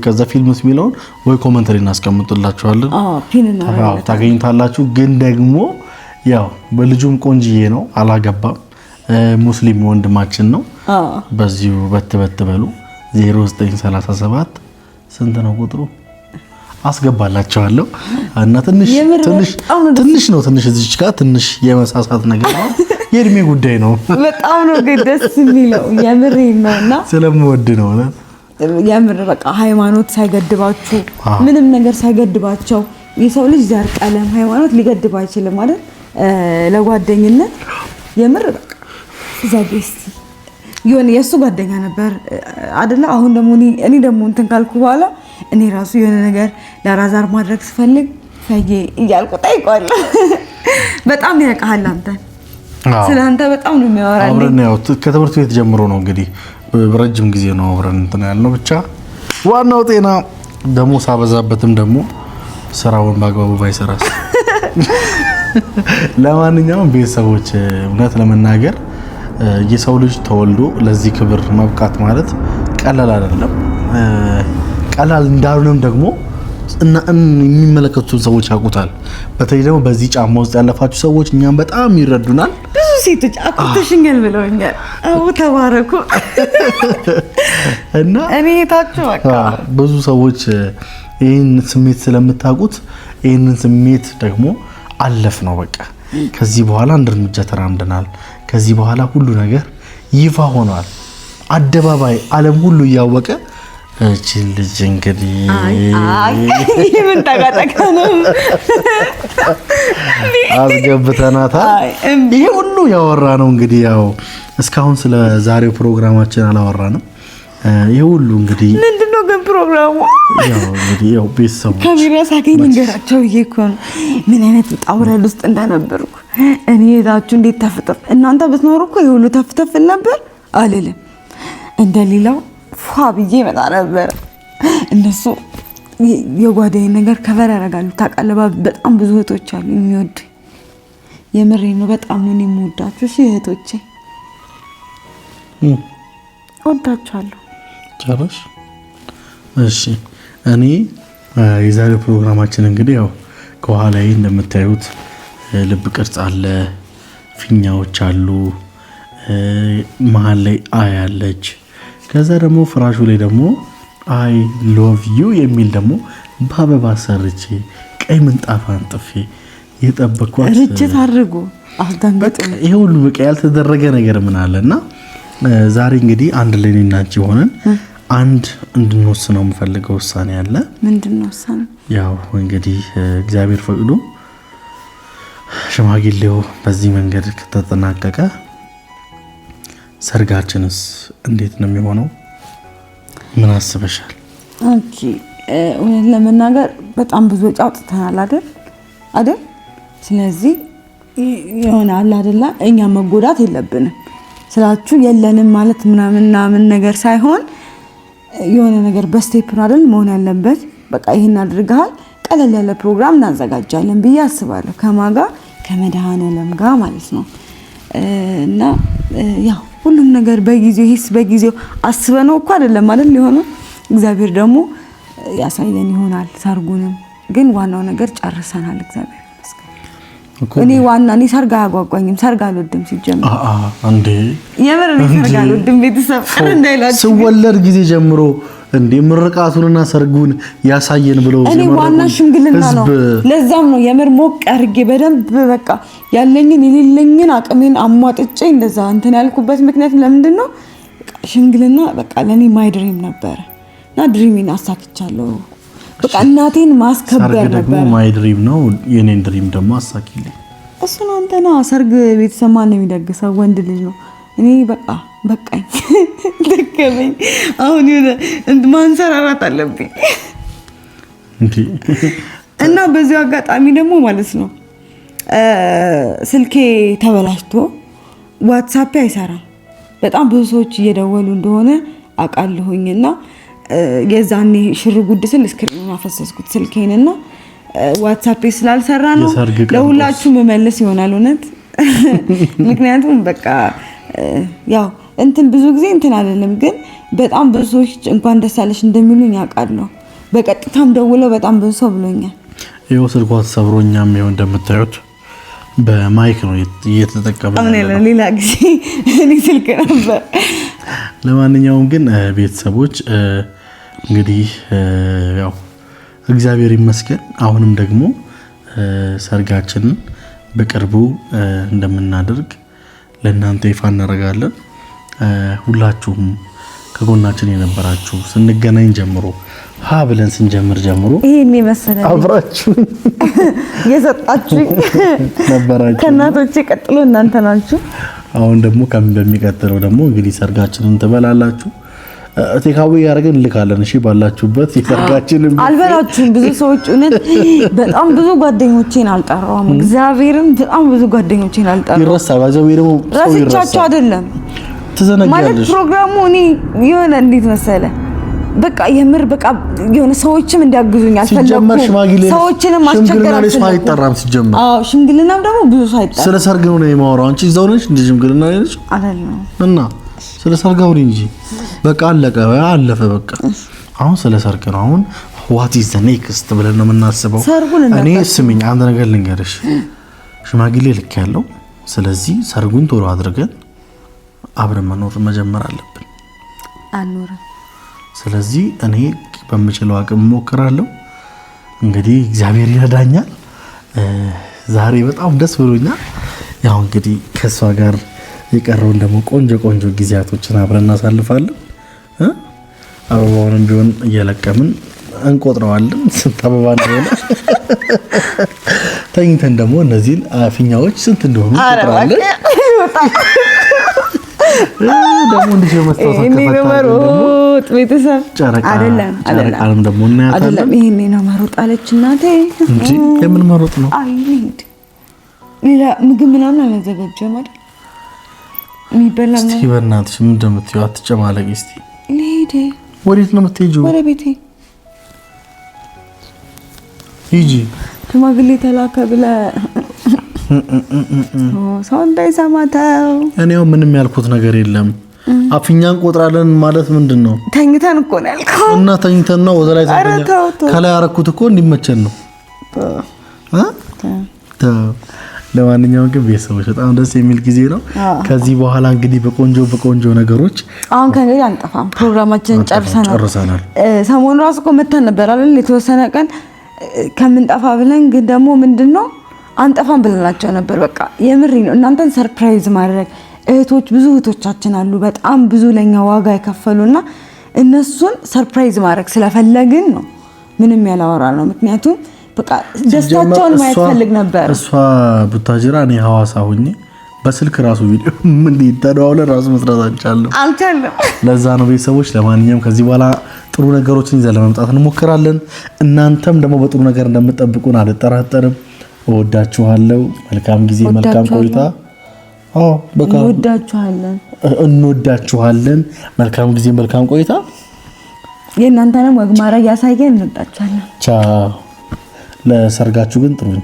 ከዛ ፊልምስ የሚለውን ወይ ኮሜንተሪ እናስቀምጥላችኋለን። ፒንና ታገኙታላችሁ። ግን ደግሞ ያው በልጁም ቆንጅዬ ነው፣ አላገባም፣ ሙስሊም ወንድማችን ነው። በዚሁ በትበት በሉ 0937 ስንት ነው ቁጥሩ? አስገባላችኋለሁ እና ትንሽ እዚች ጋር ትንሽ የመሳሳት ነገር ነው። የእድሜ ጉዳይ ነው። በጣም ነው ደስ የሚለው የምሬ ነውና ስለምወድ ነው። የምር በቃ ሃይማኖት ሳይገድባችሁ ምንም ነገር ሳይገድባቸው የሰው ልጅ ዘር፣ ቀለም፣ ሃይማኖት ሊገድብ አይችልም አይደል? ለጓደኝነት የምር በቃ ዘቤስ የሆነ የሱ ጓደኛ ነበር አይደለ? አሁን ደግሞ እኔ ደግሞ እንትን ካልኩ በኋላ እኔ ራሱ የሆነ ነገር ለአላዛር ማድረግ ስፈልግ ፈዬ እያልኩ ጠይቀዋለሁ። በጣም ያውቃል አንተ፣ ስለአንተ በጣም ነው የሚያወራልኝ። አብረን ያው ከትምህርት ቤት ጀምሮ ነው እንግዲህ ረጅም ጊዜ ነው አብረን እንትን ያልነው። ብቻ ዋናው ጤና ደግሞ ሳበዛበትም ደግሞ ስራውን በአግባቡ ባይሰራስ። ለማንኛውም ቤተሰቦች እውነት ለመናገር የሰው ልጅ ተወልዶ ለዚህ ክብር መብቃት ማለት ቀላል አይደለም። ቀላል እንዳልሆነም ደግሞ የሚመለከቱን ሰዎች ያውቁታል። በተለይ ደግሞ በዚህ ጫማ ውስጥ ያለፋችሁ ሰዎች እኛም በጣም ይረዱናል። ብዙ ሴቶች አቁተሽኛል ብለውኛል። አው ተባረኩ። እና እኔ ታችሁ በቃ ብዙ ሰዎች ይህን ስሜት ስለምታውቁት ይህንን ስሜት ደግሞ አለፍ ነው በቃ። ከዚህ በኋላ አንድ እርምጃ ተራምደናል። ከዚህ በኋላ ሁሉ ነገር ይፋ ሆኗል። አደባባይ ዓለም ሁሉ እያወቀ እቺ ልጅ እንግዲህ ምን ተጋጠቀ ነው አስገብተናታል። ይሄ ሁሉ ያወራ ነው እንግዲህ ያው እስካሁን ስለ ዛሬው ፕሮግራማችን አላወራንም። ይሄ ሁሉ እንግዲህ ምንድነው ግን ፕሮግራሙ? ያው ቤተሰቦች ካሜራ ሳገኝ እንገራቸው እኮ ነው ምን አይነት ጣውረድ ውስጥ እንደነበርኩ እኔ እዛችሁ እንዴት ተፍተፍ እናንተ ብትኖሩ እኮ ይሁሉ ተፍተፍ ነበር አልልም። እንደሌላው ፏ ብዬ መጣ ነበር። እነሱ የጓደኝ ነገር ከበር ያደርጋሉ። ታውቃለህ በጣም ብዙ እህቶች አሉ የሚወዱ። የምሬ ነው። በጣም ነው የምወዳችሁ እህቶቼ፣ ወዳችኋለሁ። ጨረሽ? እሺ እኔ የዛሬው ፕሮግራማችን እንግዲህ ያው ከኋላዬ እንደምታዩት ልብ ቅርጽ አለ፣ ፊኛዎች አሉ፣ መሀል ላይ አይ አለች። ከዛ ደግሞ ፍራሹ ላይ ደግሞ አይ ሎቭ ዩ የሚል ደግሞ በአበባ ሰርቼ ቀይ ምንጣፍ አንጥፌ የጠበቅኳት ርችት አድርጎ አስደንግጦ ይሄ ሁሉ በቃ ያልተደረገ ነገር ምን አለና ዛሬ እንግዲህ አንድ ላይ እኔና አንቺ ሆነን አንድ እንድንወስነው የምፈልገው ውሳኔ አለ። ምንድነው ውሳኔ? ያው እንግዲህ እግዚአብሔር ፈቅዶ ሽማግሌው በዚህ መንገድ ከተጠናቀቀ ሰርጋችንስ እንዴት ነው የሚሆነው? ምን አስበሻል? ኦኬ እውነት ለመናገር በጣም ብዙ ወጪ አውጥተናል አይደል? ስለዚህ ይሆናል አይደል? እኛ መጎዳት የለብንም ስላችሁ የለንም ማለት ምናምን ነገር ሳይሆን የሆነ ነገር በስቴፕ አይደል መሆን ያለበት። በቃ ይሄን አድርገሃል፣ ቀለል ያለ ፕሮግራም እናዘጋጃለን ብዬ አስባለሁ። ከማጋ ከመድኃኔዓለም ጋር ማለት ነው። እና ያው ሁሉም ነገር በጊዜው ሂስ በጊዜው አስበነው እኮ አይደለም አይደል ሊሆነው። እግዚአብሔር ደግሞ ያሳየን ይሆናል። ሰርጉንም ግን ዋናው ነገር ጨርሰናል። እግዚአብሔር ይመስገን። እኔ ሰርግ አያጓጓኝም። ሰርግ አልወድም ሲጀምር። እንዴ የምር ነው ሰርግ አልወድም። ቤተሰብ ቀር እንዳይላችሁ ስወለድ ጊዜ ጀምሮ እንዴ ምርቃቱንና ሰርጉን ያሳየን ብለው እኔ ዋና ሽምግልና ነው። ለዛም ነው የምር ሞቅ አድርጌ በደንብ በቃ ያለኝን የሌለኝን አቅሜን አሟጥጬ እንደዛ እንትን ያልኩበት ምክንያት ለምንድን ነው? ሽምግልና በቃ ለኔ ማይ ድሪም ነበር እና ድሪሜን አሳክቻለሁ። በቃ እናቴን ማስከበር ነበር። ደግሞ ማይ ድሪም ነው፣ የኔን ድሪም ደግሞ አሳኪልኝ። እሱን አንተና ሰርግ ቤተሰብ ማን ነው የሚደግሰው? ወንድ ልጅ ነው። እኔ በቃኝ ደከመኝ። አሁን የሆነ ማንሰራራት አለብኝ እና በዚህ አጋጣሚ ደግሞ ማለት ነው ስልኬ ተበላሽቶ ዋትስአፕ አይሰራም። በጣም ብዙ ሰዎች እየደወሉ እንደሆነ አውቃለሁኝና የዛኔ ሽር ጉድ ስል ስክሪኑን አፈሰስኩት ስልኬንና ዋትስአፕ ስላልሰራ ነው ለሁላችሁ መመለስ ይሆናል እውነት ምክንያቱም በቃ ያው እንትን ብዙ ጊዜ እንትን አይደለም ግን በጣም ብዙ ሰዎች እንኳን ደስ አለሽ እንደሚሉኝ ያውቃለሁ በቀጥታም ደውለው በጣም ብዙ ሰው ብሎኛል ይኸው ስልኳ ተሰብሮኛም ይኸው እንደምታዩት በማይክ ነው እየተጠቀመ ነው ሌላ ጊዜ እኔ ስልክ ነበር ለማንኛውም ግን ቤተሰቦች እንግዲህ ያው እግዚአብሔር ይመስገን አሁንም ደግሞ ሰርጋችንን በቅርቡ እንደምናደርግ ለእናንተ ይፋ እናደርጋለን ሁላችሁም ከጎናችን የነበራችሁ ስንገናኝ ጀምሮ ሀ ብለን ስንጀምር ጀምሮ ይሄን መሰለ አብራችሁ የሰጣችሁ ነበራችሁ ከናቶቼ ቀጥሎ እናንተ ናችሁ አሁን ደግሞ በሚቀጥለው ደግሞ እንግዲህ ሰርጋችንን ትበላላችሁ ቴካዊ ያረጋን ልካለን እሺ ባላችሁበት የሰርጋችንን አልበላችሁም ብዙ ሰዎች እውነት በጣም ብዙ ጓደኞቼን አልጠራውም እግዚአብሔርን በጣም ብዙ ጓደኞቼን አልጠራውም ይረሳል ባዛው ይሄው ረስቻቸው አይደለም ተዘነጋለሽ ማለት ፕሮግራሙ እኔ የሆነ እንዴት መሰለ በቃ የምር በቃ የሆነ ሰዎችም እንዲያግዙኝ አልፈለኩም ሰዎችንም ማስቸገራችሁ አይጠራም ሲጀመር አዎ ሽምግልናም ደግሞ ብዙ ሳይጠራ ስለ ሰርግ ነው የማወራው አንቺ እዛው ነሽ እንደ ሽምግልና ነሽ አይደለም እና ስለ ሰርጋው እንጂ በቃ አለፈ በቃ አሁን ስለ ሰርግ ነው አሁን what is the next ብለን ነው የምናስበው እኔ ስሚኝ አንድ ነገር ልንገርሽ ሽማግሌ ልክ ያለው ስለዚህ ሰርጉን ቶሎ አድርገን አብረን መኖር መጀመር አለብን አኖረ ስለዚህ እኔ በመችለው አቅም ሞክራለሁ እንግዲህ እግዚአብሔር ይረዳኛል ዛሬ በጣም ደስ ብሎኛል ያው እንግዲህ ከሷ ጋር የቀረውን ደግሞ ቆንጆ ጊዜያቶችን አብረን እናሳልፋለን አበባውንም ቢሆን እየለቀምን እንቆጥረዋለን ስንት አበባ እንደሆነ ተኝተን ደግሞ እነዚህን ፊኛዎች ስንት እንደሆኑ እንቆጥራለን ደግሞ እንደዚህ መስታወት ከፈታለን መሮጥ ቤተሰብ አይደለም ደግሞ እናያታለን አይደለም ይሄኔ ነው መሮጥ አለች እናቴ እንጂ የምን መሮጥ ነው አይ ሊድ ሌላ ምግብ ምናምን አላዘጋጀም አይደል የሚበላ ነው እስቲ በእናትሽ ምን እንደምትይው አትጨማለቂ እስቲ ሊድ ወዴት ነው የምትሄጂው ወደ ቤቴ ሂጂ ሽማግሌ ተላከ ብለ ሰው እንዳይሰማታው እኔው ምንም ያልኩት ነገር የለም አፍኛን ቆጥራለን ማለት ምንድነው ተኝተን እኮ ነው ያልከው እና ተኝተን ነው ወደ ላይ ከላይ ያረኩት እኮ እንዲመቸን ነው ለማንኛውም ግን ቤተሰቦች በጣም ደስ የሚል ጊዜ ነው ከዚህ በኋላ እንግዲህ በቆንጆ ነገሮች አሁን ከዚህ አንጠፋም ፕሮግራማችንን ጨርሰናል ሰሞኑን ራሱ እኮ መተን ነበር አይደል የተወሰነ ቀን ከምንጠፋ ብለን ግን ደግሞ ምንድነው አንጠፋም ብለናቸው ነበር በቃ የምሪ ነው እናንተን ሰርፕራይዝ ማድረግ ብዙ እህቶቻችን አሉ በጣም ብዙ ለኛ ዋጋ የከፈሉና እነሱን ሰርፕራይዝ ማድረግ ስለፈለግን ነው ምንም ያላወራ ነው ምክንያቱም በቃ ደስታቸውን ማየት ፈልግ ነበር እሷ ቡታጅራ እኔ ሐዋሳ ሆኜ በስልክ ራሱ ቪዲዮ ምን ይተዳውለ ራሱ መስራት አልቻለም ለዛ ነው ቤተሰቦች ለማንኛውም ከዚህ በኋላ ጥሩ ነገሮችን ይዘን ለመምጣት እንሞክራለን እናንተም ደግሞ በጥሩ ነገር እንደምትጠብቁን አልጠራጠርም ወዳችኋለሁ መልካም ጊዜ መልካም ቆይታ በቃ እንወዳችኋለን መልካም ጊዜ መልካም ቆይታ የእናንተንም ወግ ማረግ ያሳየን እንወዳችኋለን ቻው ለሰርጋችሁ ግን ጥሩኝ